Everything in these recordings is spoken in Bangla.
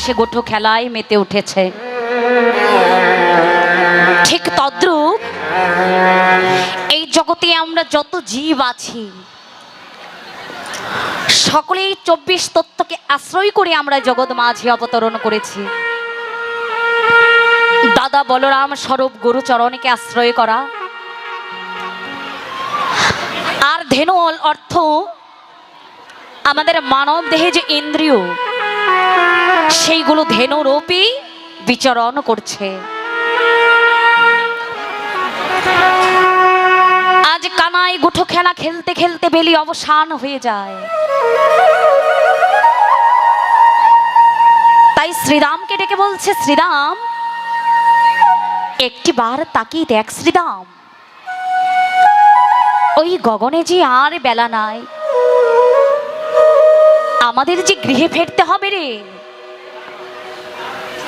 সে গোঠো খেলায় মেতে উঠেছে। ঠিক তদ্রূপ এই জগতে আমরা যত জীব আছি সকলেই 24 তত্ত্বকে আশ্রয় করে আমরা জগৎ মাঝে অবতরণ করেছি। দাদা বলরাম স্বরূপ গুরুচরণকে আশ্রয় করা, আর ধেনু অর্থ আমাদের মানব দেহে যে ইন্দ্রিয় সেইগুলো ধেনু রূপে বিচরণ করছে। আজ কানাই গুঠো খেলা খেলতে খেলতে বেলি অবসান হয়ে যায়, তাই শ্রীরামকে ডেকে বলছে, শ্রীরাম একটি বার তাকিয়ে দেখ শ্রীরাম, ওই গগনে যে আর বেলা নাই, আমাদের যে গৃহে ফিরতে হবে রে।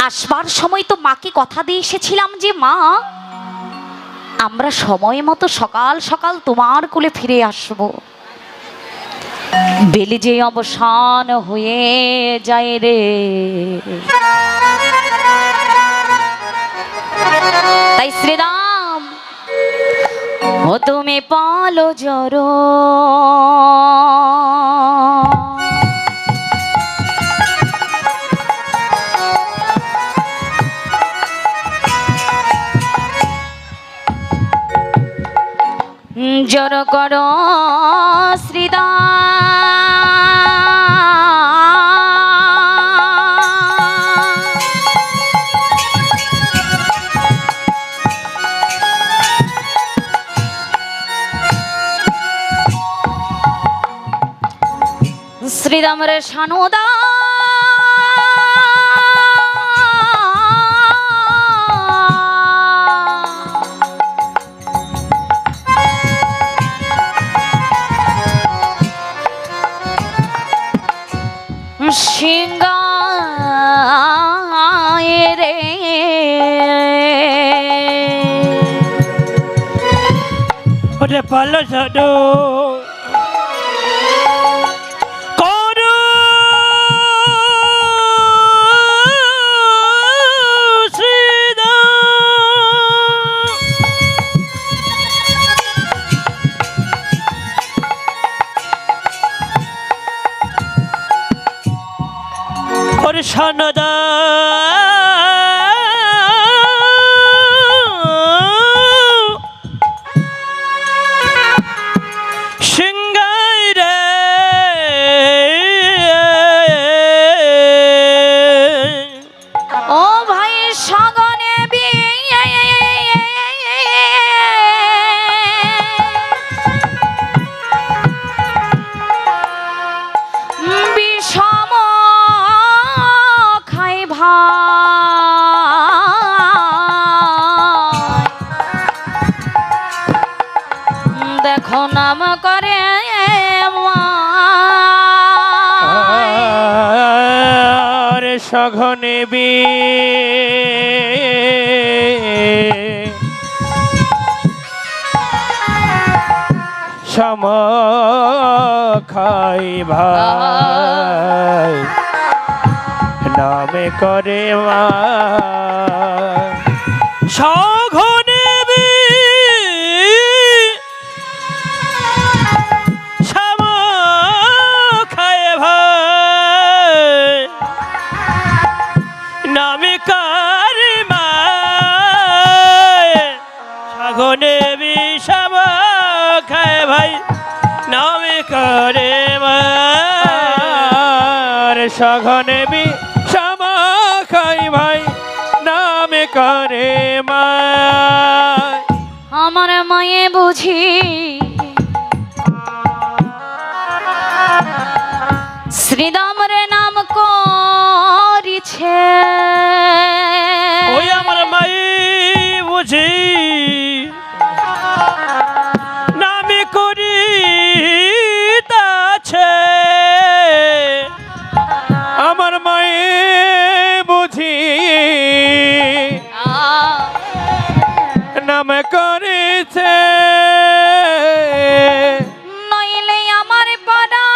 আসবার সময় তো মাকে কথা দিয়ে এসেছিলাম যে মা আমরা সময় মতো সকাল সকাল তোমার কোলে ফিরে আসব। বেলি যে অবসান হয়ে যায় রে। তাই শ্রীরাম ও তুমি পালো জড়ো, জড় করো শ্রীরাম রে সানুদা সিংহায় রে ওরে পালো সাডো করো শ্রীরাম ওরে সানদা দেখো নাম করে রে সঘনে বি সম খাই ভাই নামে করে মা সঘনে বি সম খাই ভাই নামে করে মা সঘনে বি সম খায় ভাই নামে করে মার সঘনে বি সম খাই ভাই নামে করে মা আমার মায়ে বুঝি শ্রীরাম রে নাম করিছে ওই আমার মাই বুঝি নামে করি তাছে আমার মায়ে বুঝি নাম করেছে নইলে আমার পাড়া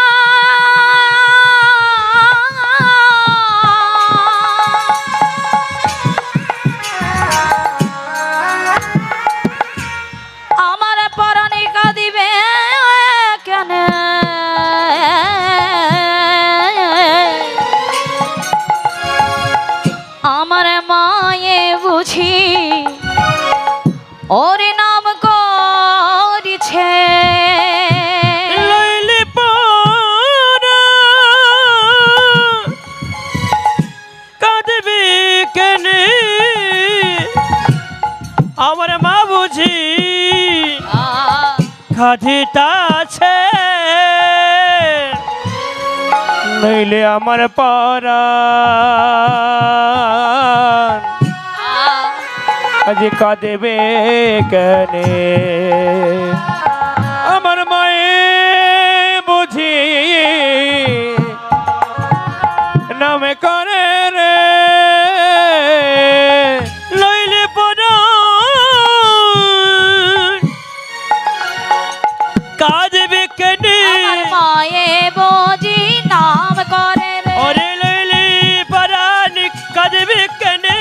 বাজিতাছে নইলে আমার পরাণ আজ কাঁদেবে কেনে আমার মায়ে বুঝি নামে করে রে লইলে পরাণ কাঁদেবে কেনে আমার মায়ে বুঝি নাম করে রে ওরে লইলে পরাণ কাঁদেবে কেনে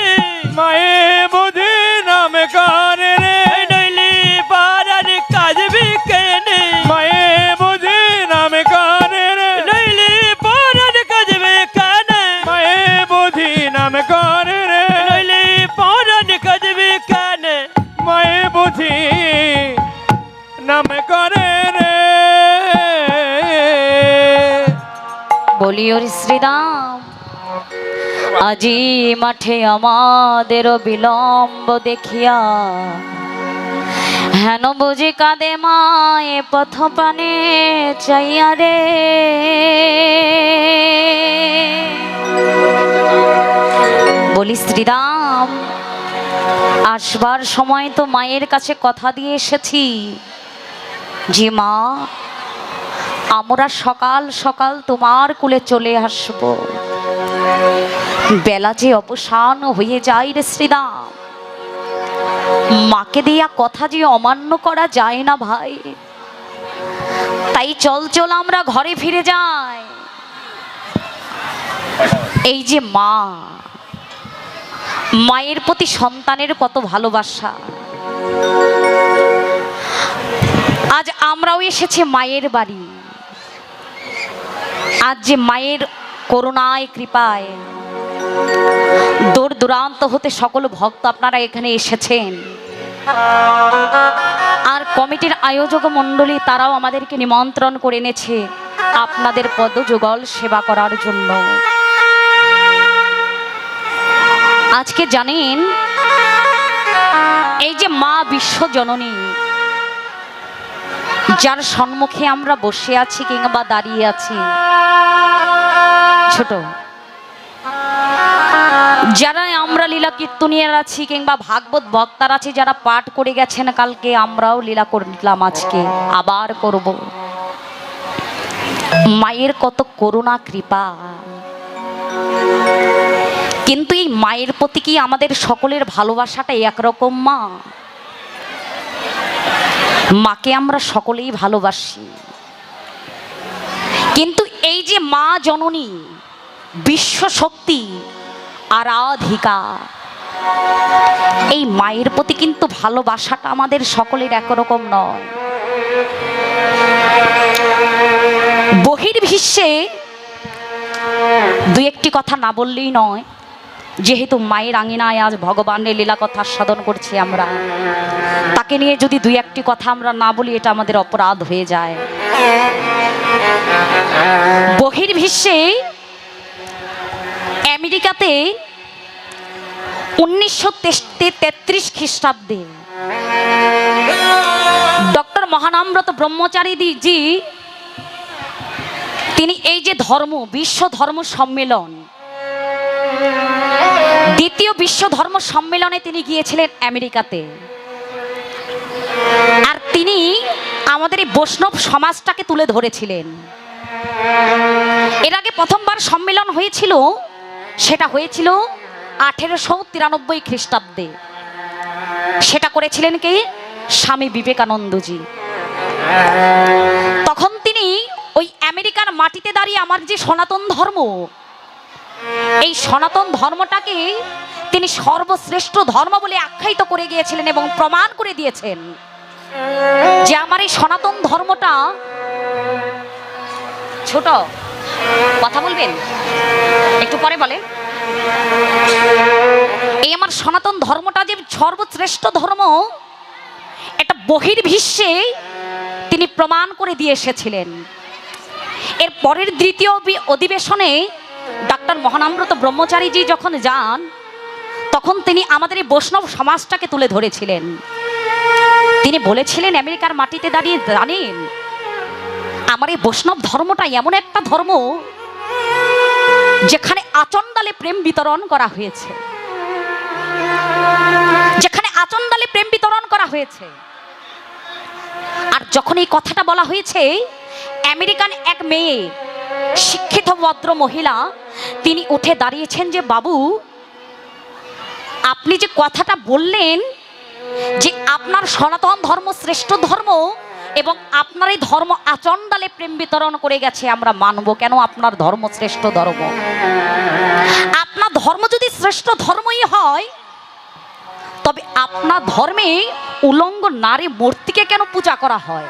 মায়ে বুঝি নাম করে রে নইলে পরাণ কাঁদেবে কেনে মায়ে বুঝি নাম করে রে নইলে পরাণ কাঁদেবে কেনে মায়ে বুঝি নাম করে রে নইলে পরাণ কাঁদেবে কেনে মায়ে বুঝি নাম করে রে বলি ওর শ্রীরাম আজি মাঠে আমাদের বিলম্ব দেখিয়া হেন বুঝি কাঁদে মায়ে পথ পানে চাইয়া রে বলি শ্রীরাম আসবার সময় তো মায়ের কাছে কথা দিয়ে এসেছি যে মা আমরা সকাল সকাল তোমার কুলে চলে আসব বেলা যে অবসান হয়ে যায় রে শ্রীরাম মাকে দিয়া কথা যে অমান্য করা যায় না ভাই তাই চল চল আমরা ঘরে ফিরে যাই এই যে মা মায়ের প্রতি সন্তানের কত ভালোবাসা আজ আমরাও এসেছি মায়ের বাড়ি আজ যে মায়ের করুণায় কৃপায় দূর দূরান্ত হতে সকল ভক্ত আপনারা এখানে এসেছেন আর কমিটির আয়োজক মণ্ডলী তারাও আমাদেরকে নিমন্ত্রণ করে এনেছে আপনাদের পদযুগল সেবা করার জন্য আজকে জানেন এই যে মা বিশ্বজননী যার সম্মুখে আমরা বসে আছি কিংবা দাঁড়িয়ে আছি ছোট যারা আমরা লীলা কীর্তনিয়ার আছি কিংবা ভাগবত বক্তার আছি যারা পাঠ করে গেছেন কালকে আমরাও লীলা করলাম আজকে আবার করব মায়ের কত করুণা কৃপা কিন্তু এই মায়ের প্রতি কি আমাদের সকলের ভালোবাসাটা একরকম মা মাকে আমরা সকলেই ভালোবাসি কিন্তু এই যে মা জননী বিশ্ব শক্তি আরাধিকা এই মায়ের প্রতি কিন্তু ভালোবাসাটা আমাদের সকলের একরকম নয় বহির্বিশ্বে দুই একটি কথা না বললেই নয় যেহেতু মায়ের আঙিনায় আজ ভগবানের লীলা কথা সাধন করছি আমরা তাকে নিয়ে যদি দুই একটি কথা আমরা না বলি এটা আমাদের অপরাধ হয়ে যায় বহির্বিশ্বে আমেরিকাতে 1933 খ্রিস্টাব্দে ডক্টর মহানামব্রত ব্রহ্মচারী জি তিনি এই যে ধর্ম বিশ্ব ধর্ম সম্মেলন দ্বিতীয় বিশ্ব ধর্ম সম্মেলনে তিনি গিয়েছিলেন আমেরিকাতে আর তিনি আমাদের এই বৈষ্ণব সমাজটাকে তুলে ধরেছিলেন এর আগে প্রথমবার সম্মেলন হয়েছিল সেটা হয়েছিল 1893 খ্রিস্টাব্দে সেটা করেছিলেন কে স্বামী বিবেকানন্দজি তখন তিনি ওই আমেরিকার মাটিতে দাঁড়িয়ে আমার যে সনাতন ধর্ম এই সনাতন ধর্মটাকে তিনি সর্বশ্রেষ্ঠ ধর্ম বলে আখ্যায়িত করে গিয়েছিলেন এবং প্রমাণ করে দিয়েছেন যে আমার এই সনাতন ধর্মটা ছোট কথা বলবেন একটু পরে বলেন এই আমার সনাতন ধর্মটা যে সর্বশ্রেষ্ঠ ধর্ম এটা বহির্বিশ্বে তিনি প্রমাণ করে দিয়ে এসেছিলেন এর পরের দ্বিতীয় অধিবেশনে ডক্টর মহানামব্রত ব্রহ্মচারীজি যখন যান তখন তিনি আমাদের এই বৈষ্ণব সমাজটাকে তুলে ধরেছিলেন তিনি বলেছিলেন আমেরিকার মাটিতে দাঁড়িয়ে, জানেন আমার এই বৈষ্ণব ধর্মটা এমন একটা ধর্ম যেখানে আচণ্ডালে প্রেম বিতরণ করা হয়েছে, যেখানে আচণ্ডালে প্রেম বিতরণ করা হয়েছে। আর যখন এই কথাটা বলা হয়েছে, আমেরিকান এক মেয়ে, শিক্ষিত ভদ্র মহিলা, তিনি উঠে দাঁড়িয়েছেন যে বাবু, আপনি যে কথাটা বললেন যে আপনার সনাতন ধর্ম শ্রেষ্ঠ ধর্ম এবং আপনার এই ধর্ম আচণ্ডালে প্রেম বিতরণ করে গেছে, আমরা মানব কেন? আপনার ধর্ম শ্রেষ্ঠ ধর্ম। আপনার ধর্ম যদি শ্রেষ্ঠ ধর্মই হয়, তবে আপনার ধর্মে উলঙ্গ নারী মূর্তিকে কেন পূজা করা হয়?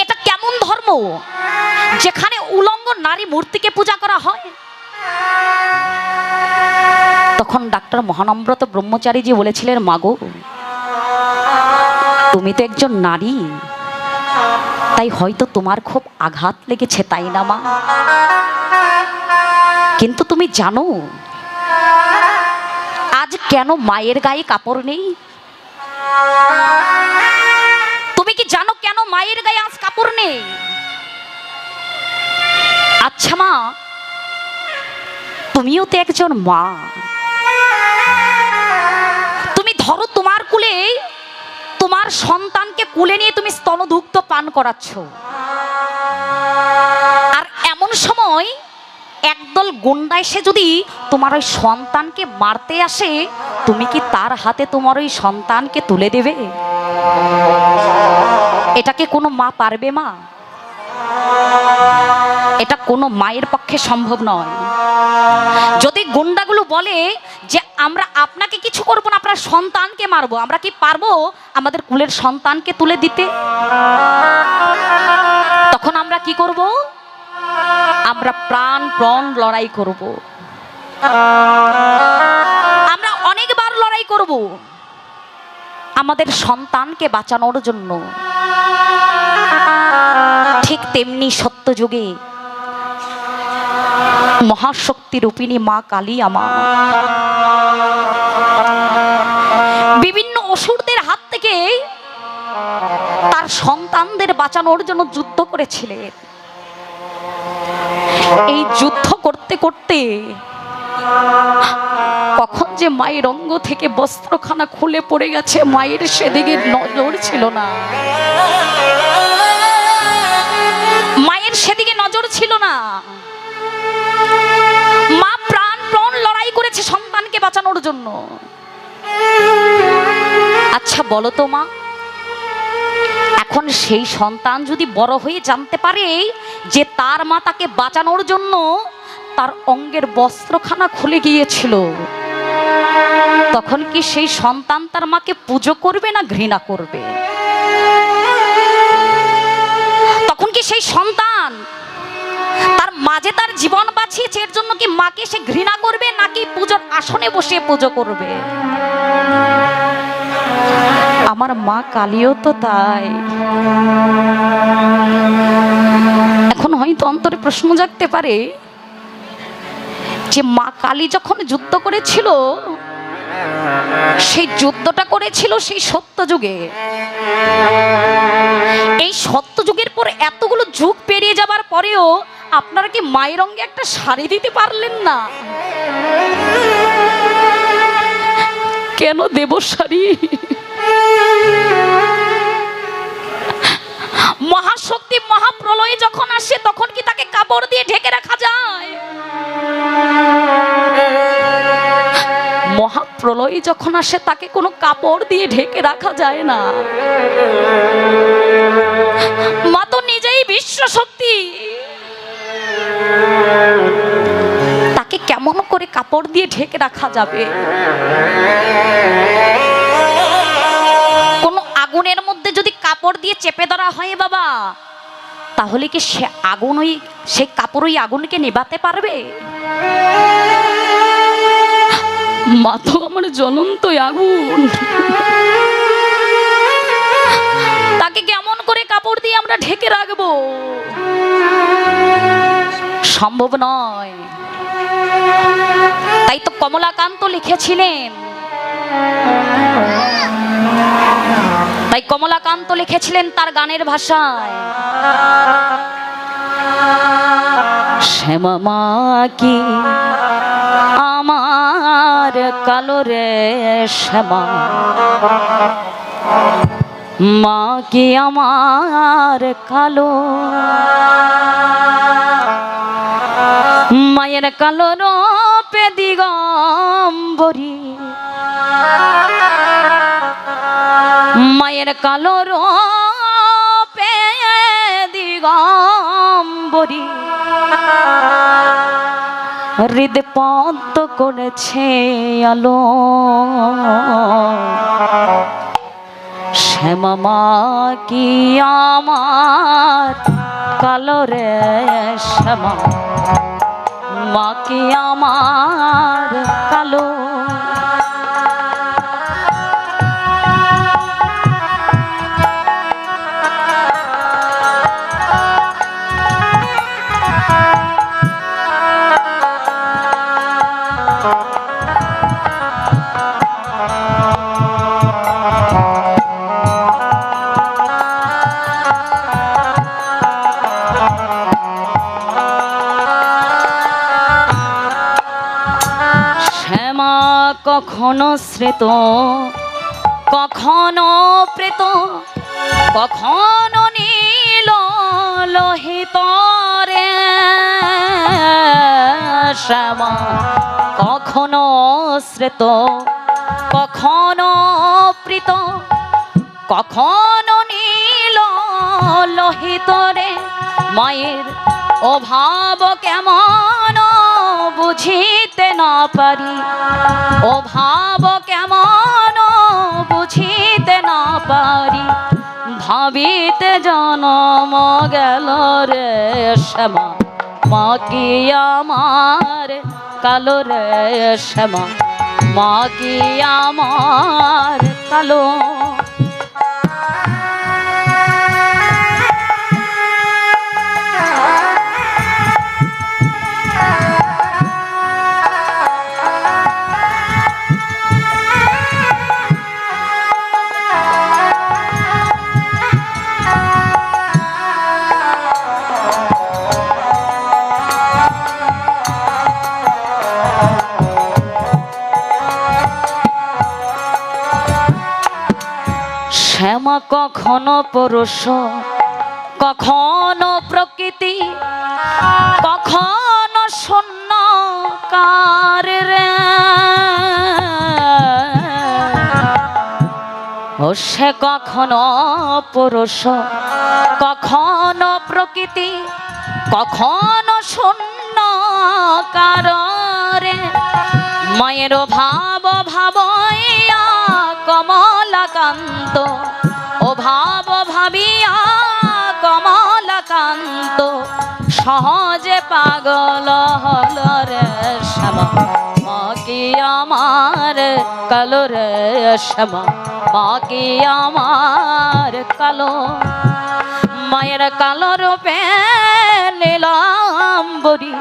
এটা কেমন ধর্ম যেখানে উলঙ্গ নারী মূর্তিকে পূজা করা হয়? তখন ডাক্তার মহানম্রত ব্রহ্মচারীজি বলেছিলেন, মাগো তুমি তো একজন নারী, তাই হয়তো তোমার খুব আঘাত লেগেছে, তাই না মা? কিন্তু তুমি জানো আজ কেন মায়ের গায়ে কাপড় নেই? তুমি কি জানো কেন মায়ের গায়ে আজ কাপড় নেই? আচ্ছা মা, তুমিও তো একজন মা, তুমি ধরো তোমার কুলে তোমার সন্তানকে কুলে নিয়ে তুমি স্তনদুগ্ধ পান করাচ্ছ, আর এমন সময় একদল গুন্ডা এসে যদি তোমার ওই সন্তানকে মারতে আসে, তুমি কি তার হাতে তোমার ওই সন্তানকে তুলে দেবে? এটাকে কোনো মা পারবে? মা, এটা কোনো মায়ের পক্ষে সম্ভব নয়। যদি গুন্ডাগুলো বলে যে আমরা আপনাকে কিছু করব না, আপনার সন্তানকে মারবো, আমরা কি পারবো আমাদের কুলের সন্তানকে তুলে দিতে? তখন আমরা কি করব? আমরা প্রাণপণ লড়াই করব, আমরা অনেকবার লড়াই করব আমাদের সন্তানকে বাঁচানোর জন্য। ঠিক তেমনি সত্যযুগে মহাশক্তি রূপিণী মা কালী আমার বিভিন্ন অসুরদের হাত থেকে তার সন্তানদের বাঁচানোর জন্য যুদ্ধ করেছিলেন। এই যুদ্ধ করতে করতে কখন যে মায়ের অঙ্গ থেকে বস্ত্রখানা খুলে পড়ে গেছে, মায়ের সেদিকে নজর ছিল না, মায়ের সেদিকে নজর ছিল না। মা প্রাণপণ লড়াই করেছে সন্তানকে বাঁচানোর জন্য। আচ্ছা বলো তো মা, এখন সেই সন্তান যদি বড় হয়ে জানতে পারে যে তার মা তাকে বাঁচানোর জন্য তার অঙ্গের বস্ত্রখানা খুলে গিয়েছিল, তখন কি সেই সন্তান তার মাকে পুজো করবে না ঘৃণা করবে? তখন কি সেই সন্তান তার মাঝে তার জীবন বাঁচিয়েছে এর জন্য কি মাকে সে ঘৃণা করবে, নাকি পুজোর আসনে বসে পুজো করবে? আমার মা কালীও তো তাই। এখন হয়তো অন্তরে প্রশ্ন জাগতে পারে যে মা কালী যখন যুদ্ধ করেছিল, সেই যুদ্ধটা করেছিল সেই সত্যযুগে। এই সত্যযুগের পর এতগুলো যুগ পেরিয়ে যাবার পরেও আপনারা কি মায়ের অঙ্গে একটা শাড়ি দিতে পারলেন না? কেন দেব শাড়ি? মহাশক্তি মহাপ্রলয়ে যখন আসে তখন কি তাকে কাপড় দিয়ে ঢেকে রাখা যায়? মহাপ্রলয়ে যখন আসে তাকে কোনো কাপড় দিয়ে ঢেকে রাখা যায় না। মা তো নিজেই বিশ্ব শক্তি, তাকে কেমন করে কাপড় দিয়ে ঢেকে রাখা যাবে? কোন আগুনের মধ্যে যদি কাপড় দিয়ে চেপে ধরা হয় বাবা, তাহলে কি সে আগুন ওই সেই কাপড় ওই আগুনকে নেভাতে পারবে? মা তো আমার জ্বলন্ত আগুন, তাকে কেমন করে কাপড় দিয়ে আমরা ঢেকে রাখবো? সম্ভব নয়। তাই তো কমলাকান্ত লিখেছিলেন, তাই কমলাকান্ত লিখেছিলেন তার গানের ভাষায়, শ্যামা মা কি আমার কালো রে শ্যামা, মা কি আমার কালো, মায়ের কালো রূপে দিগম্বরী, মায়ের কালো রূপে দিগম্বরী, হৃদপদ্ম করেছে আলো, শ্যামা মা কি আমার কালো রে শ্যামা, মা কি আমার কালো। কখনো স্মৃত, কখনো প্রেত, কখনো নীল লোহিত রে শ্যামা, কখনো স্মৃত, কখনো প্রীত, কখনো নীল লোহিত রে, মায়ের অভাব কেমন বুঝিতে না পারি, অভাব কেমন বুঝিতে না পারি, ভাবিতে জনম গেল রে শ্যামা, মা কি আমার কালো রে শ্যামা, মা কি আমার কালো। শ্যামা কখনো পরশ, কখনো প্রকৃতি, কখনো শূন্য কার রে, ও সে কখনো পরশ, কখনো প্রকৃতি, কখনো শূন্য কার রে, মায়ের ভাব ভাবইয়া কমলাকান্ত, ও ভাব ভাবিয়া কমলাকান্ত, সহজে পাগল হল রে শ্যামা, মা কি আমার কালো রে শ্যামা, মা কি আমার কালো, মায়ের কালো রূপে নীলাম্বরী,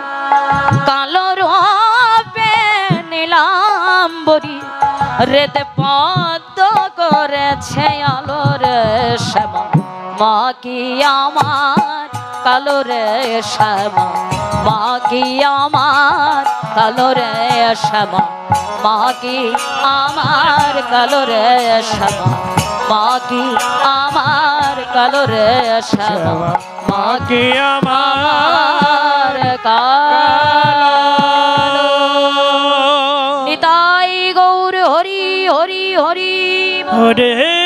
কালো রূপে নীলাম্বরী, রেতে পদ্ম করেছে আলো রে শ্যামা, মা কি আমার কালো রে শ্যামা, মা কি আমার কালো রে শ্যামা, মা কি আমার কালো রে শ্যামা, মা কি আমার কালো রে শ্যামা, মা কি আমার কালো। নিতাই গৌর হরি হরি হরি হরে